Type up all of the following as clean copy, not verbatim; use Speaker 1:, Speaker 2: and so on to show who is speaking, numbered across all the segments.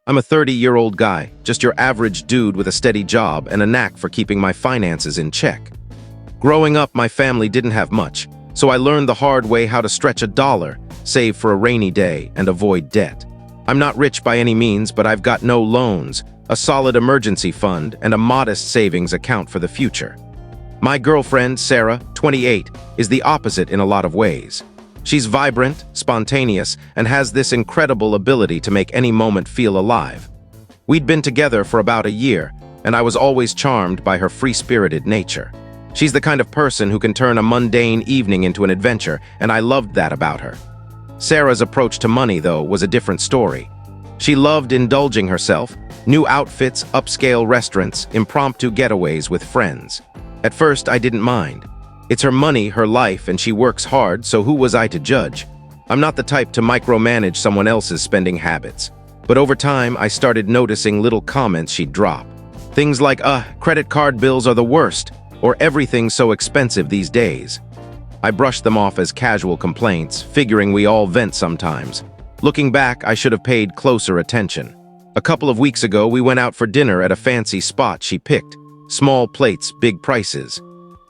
Speaker 1: I'm a 30-year-old guy, just your average dude with a steady job and a knack for keeping my finances in check. Growing up, my family didn't have much, so I learned the hard way how to stretch a dollar, save for a rainy day, and avoid debt. I'm not rich by any means, but I've got no loans, a solid emergency fund, and a modest savings account for the future. My girlfriend, Sarah, 28, is the opposite in a lot of ways. She's vibrant, spontaneous, and has this incredible ability to make any moment feel alive. We'd been together for about a year, and I was always charmed by her free-spirited nature. She's the kind of person who can turn a mundane evening into an adventure, and I loved that about her. Sarah's approach to money, though, was a different story. She loved indulging herself, new outfits, upscale restaurants, impromptu getaways with friends. At first, I didn't mind. It's her money, her life, and she works hard, so who was I to judge? I'm not the type to micromanage someone else's spending habits. But over time, I started noticing little comments she'd drop. Things like, credit card bills are the worst, or everything's so expensive these days. I brushed them off as casual complaints, figuring we all vent sometimes. Looking back, I should have paid closer attention. A couple of weeks ago, we went out for dinner at a fancy spot she picked. Small plates, big prices.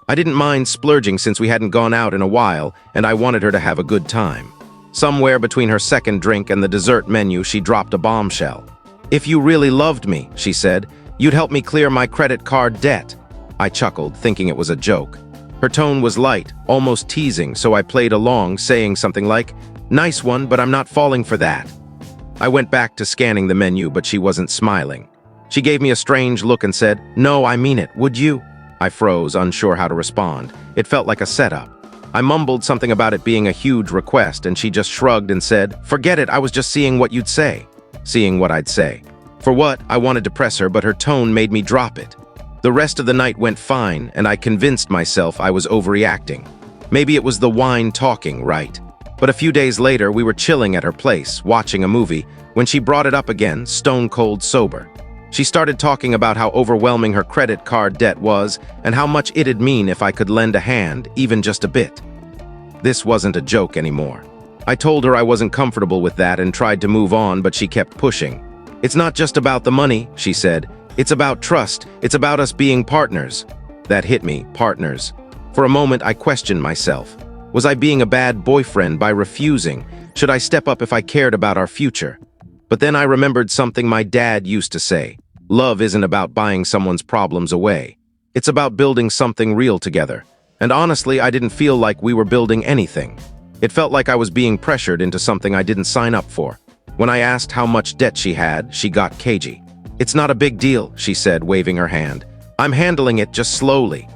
Speaker 1: I didn't mind splurging since we hadn't gone out in a while, and I wanted her to have a good time. Somewhere between her second drink and the dessert menu, she dropped a bombshell. "If you really loved me," she said, "you'd help me clear my credit card debt." I chuckled, thinking it was a joke. Her tone was light, almost teasing, so I played along, saying something like, "Nice one, but I'm not falling for that." I went back to scanning the menu, but she wasn't smiling. She gave me a strange look and said, "No, I mean it, would you?" I froze, unsure how to respond. It felt like a setup. I mumbled something about it being a huge request, and she just shrugged and said, "Forget it, I was just seeing what you'd say." Seeing what I'd say. For what? I wanted to press her, but her tone made me drop it. The rest of the night went fine, and I convinced myself I was overreacting. Maybe it was the wine talking, right? But a few days later, we were chilling at her place, watching a movie, when she brought it up again, stone cold sober. She started talking about how overwhelming her credit card debt was and how much it'd mean if I could lend a hand, even just a bit. This wasn't a joke anymore. I told her I wasn't comfortable with that and tried to move on, but she kept pushing. "It's not just about the money," she said. "It's about trust. It's about us being partners." That hit me, partners. For a moment, I questioned myself. Was I being a bad boyfriend by refusing? Should I step up if I cared about our future? But then I remembered something my dad used to say. Love isn't about buying someone's problems away. It's about building something real together. And honestly, I didn't feel like we were building anything. It felt like I was being pressured into something I didn't sign up for. When I asked how much debt she had, she got cagey. "It's not a big deal," she said, waving her hand. "I'm handling it just slowly."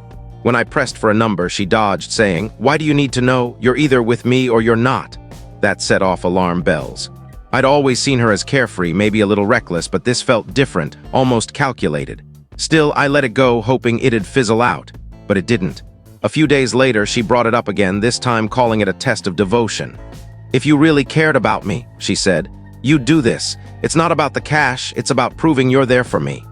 Speaker 1: When I pressed for a number, she dodged, saying, "Why do you need to know? You're either with me or you're not." That set off alarm bells. I'd always seen her as carefree, maybe a little reckless, but this felt different, almost calculated. Still, I let it go, hoping it'd fizzle out. But it didn't. A few days later, she brought it up again, this time calling it a test of devotion. "If you really cared about me," she said, "you'd do this. It's not about the cash, it's about proving you're there for me."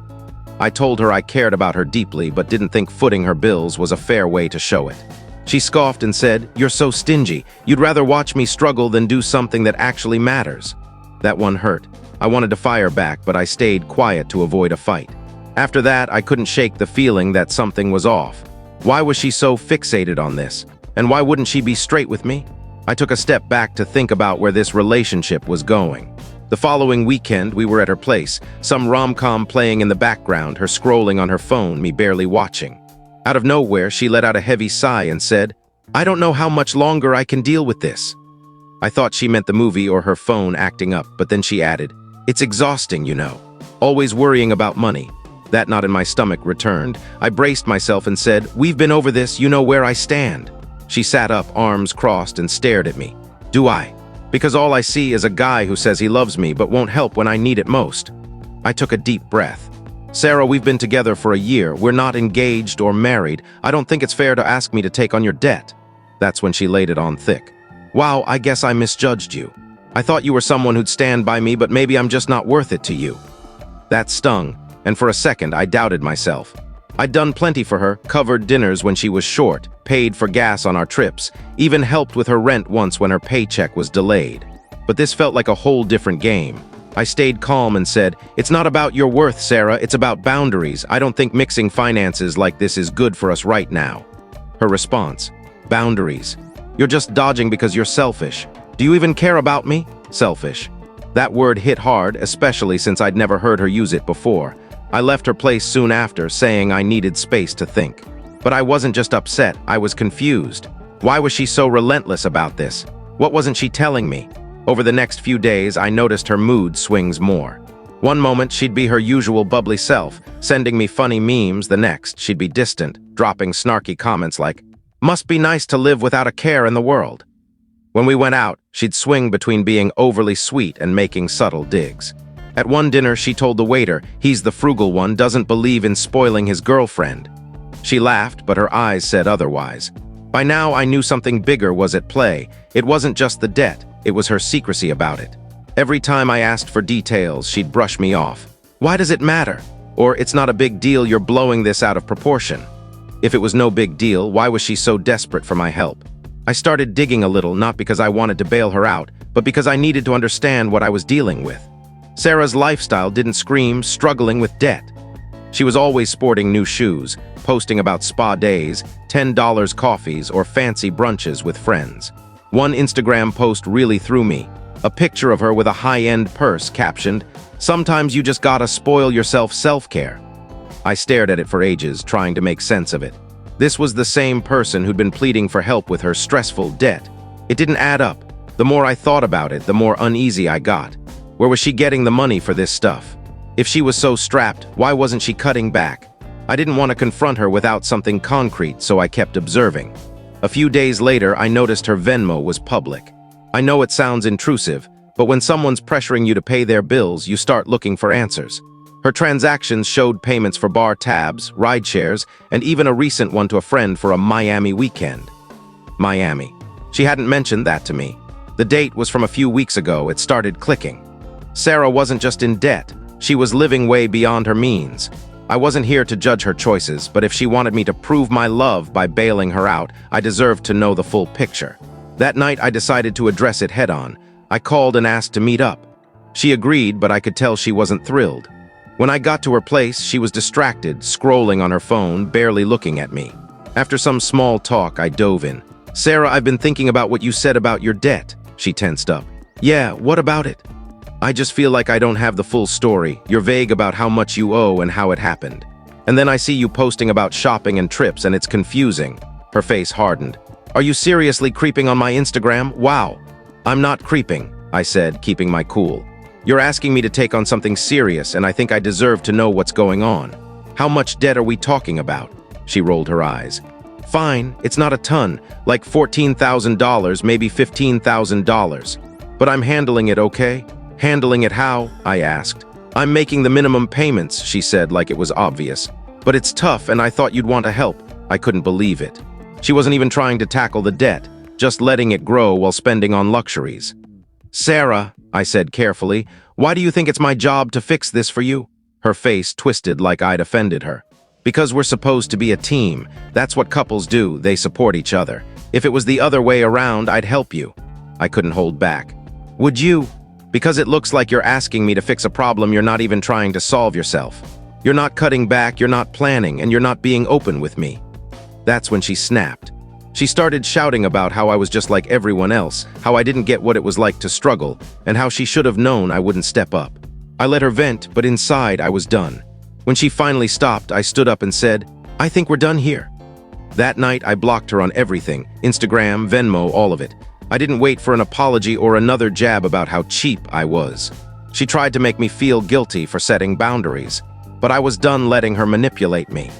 Speaker 1: I told her I cared about her deeply, but didn't think footing her bills was a fair way to show it. She scoffed and said, "You're so stingy. You'd rather watch me struggle than do something that actually matters." That one hurt. I wanted to fire back, but I stayed quiet to avoid a fight. After that, I couldn't shake the feeling that something was off. Why was she so fixated on this? And why wouldn't she be straight with me? I took a step back to think about where this relationship was going. The following weekend, we were at her place, some rom-com playing in the background, her scrolling on her phone, me barely watching. Out of nowhere, she let out a heavy sigh and said, "I don't know how much longer I can deal with this." I thought she meant the movie or her phone acting up, but then she added, "It's exhausting, you know. Always worrying about money." That knot in my stomach returned. I braced myself and said, "We've been over this, you know where I stand." She sat up, arms crossed, and stared at me. "Do I? Because all I see is a guy who says he loves me but won't help when I need it most." I took a deep breath. "Sarah, we've been together for a year. We're not engaged or married. I don't think it's fair to ask me to take on your debt." That's when she laid it on thick. "Wow, I guess I misjudged you. I thought you were someone who'd stand by me, but maybe I'm just not worth it to you." That stung, and for a second I doubted myself. I'd done plenty for her, covered dinners when she was short, paid for gas on our trips, even helped with her rent once when her paycheck was delayed. But this felt like a whole different game. I stayed calm and said, "It's not about your worth, Sarah, it's about boundaries. I don't think mixing finances like this is good for us right now." Her response, "Boundaries. You're just dodging because you're selfish. Do you even care about me?" Selfish. That word hit hard, especially since I'd never heard her use it before. I left her place soon after, saying I needed space to think. But I wasn't just upset, I was confused. Why was she so relentless about this? What wasn't she telling me? Over the next few days, I noticed her mood swings more. One moment, she'd be her usual bubbly self, sending me funny memes. The next, she'd be distant, dropping snarky comments like, "Must be nice to live without a care in the world." When we went out, she'd swing between being overly sweet and making subtle digs. At one dinner, she told the waiter, he's the frugal one, doesn't believe in spoiling his girlfriend. She laughed, but her eyes said otherwise. By now, I knew something bigger was at play. It wasn't just the debt, it was her secrecy about it. Every time I asked for details, she'd brush me off. "Why does it matter?" Or, "It's not a big deal, you're blowing this out of proportion." If it was no big deal, why was she so desperate for my help? I started digging a little, not because I wanted to bail her out, but because I needed to understand what I was dealing with. Sarah's lifestyle didn't scream struggling with debt. She was always sporting new shoes, posting about spa days, $10 coffees, or fancy brunches with friends. One Instagram post really threw me. A picture of her with a high-end purse captioned, "Sometimes you just gotta spoil yourself self-care." I stared at it for ages, trying to make sense of it. This was the same person who'd been pleading for help with her stressful debt. It didn't add up. The more I thought about it, the more uneasy I got. Where was she getting the money for this stuff? If she was so strapped, why wasn't she cutting back? I didn't want to confront her without something concrete, so I kept observing. A few days later, I noticed her Venmo was public. I know it sounds intrusive, but when someone's pressuring you to pay their bills, you start looking for answers. Her transactions showed payments for bar tabs, ride shares, and even a recent one to a friend for a Miami weekend. Miami. She hadn't mentioned that to me. The date was from a few weeks ago. It started clicking. Sarah wasn't just in debt. She was living way beyond her means. I wasn't here to judge her choices, but if she wanted me to prove my love by bailing her out, I deserved to know the full picture. That night, I decided to address it head-on. I called and asked to meet up. She agreed, but I could tell she wasn't thrilled. When I got to her place, she was distracted, scrolling on her phone, barely looking at me. After some small talk, I dove in. "Sarah, I've been thinking about what you said about your debt." She tensed up. "Yeah, what about it?" "I just feel like I don't have the full story. You're vague about how much you owe and how it happened. And then I see you posting about shopping and trips, and it's confusing." Her face hardened. "Are you seriously creeping on my Instagram? Wow." "I'm not creeping," I said, keeping my cool. "You're asking me to take on something serious, and I think I deserve to know what's going on. How much debt are we talking about?" She rolled her eyes. "Fine, it's not a ton, like $14,000, maybe $15,000. But I'm handling it, okay?" "Handling it how?" I asked. "I'm making the minimum payments," she said like it was obvious. "But it's tough, and I thought you'd want to help." I couldn't believe it. She wasn't even trying to tackle the debt, just letting it grow while spending on luxuries. "Sarah," I said carefully, "why do you think it's my job to fix this for you?" Her face twisted like I'd offended her. "Because we're supposed to be a team. That's what couples do, they support each other. If it was the other way around, I'd help you." I couldn't hold back. "Would you?" "Because it looks like you're asking me to fix a problem you're not even trying to solve yourself. You're not cutting back, you're not planning, and you're not being open with me." That's when she snapped. She started shouting about how I was just like everyone else, how I didn't get what it was like to struggle, and how she should have known I wouldn't step up. I let her vent, but inside I was done. When she finally stopped, I stood up and said, "I think we're done here." That night, I blocked her on everything, Instagram, Venmo, all of it. I didn't wait for an apology or another jab about how cheap I was. She tried to make me feel guilty for setting boundaries, but I was done letting her manipulate me.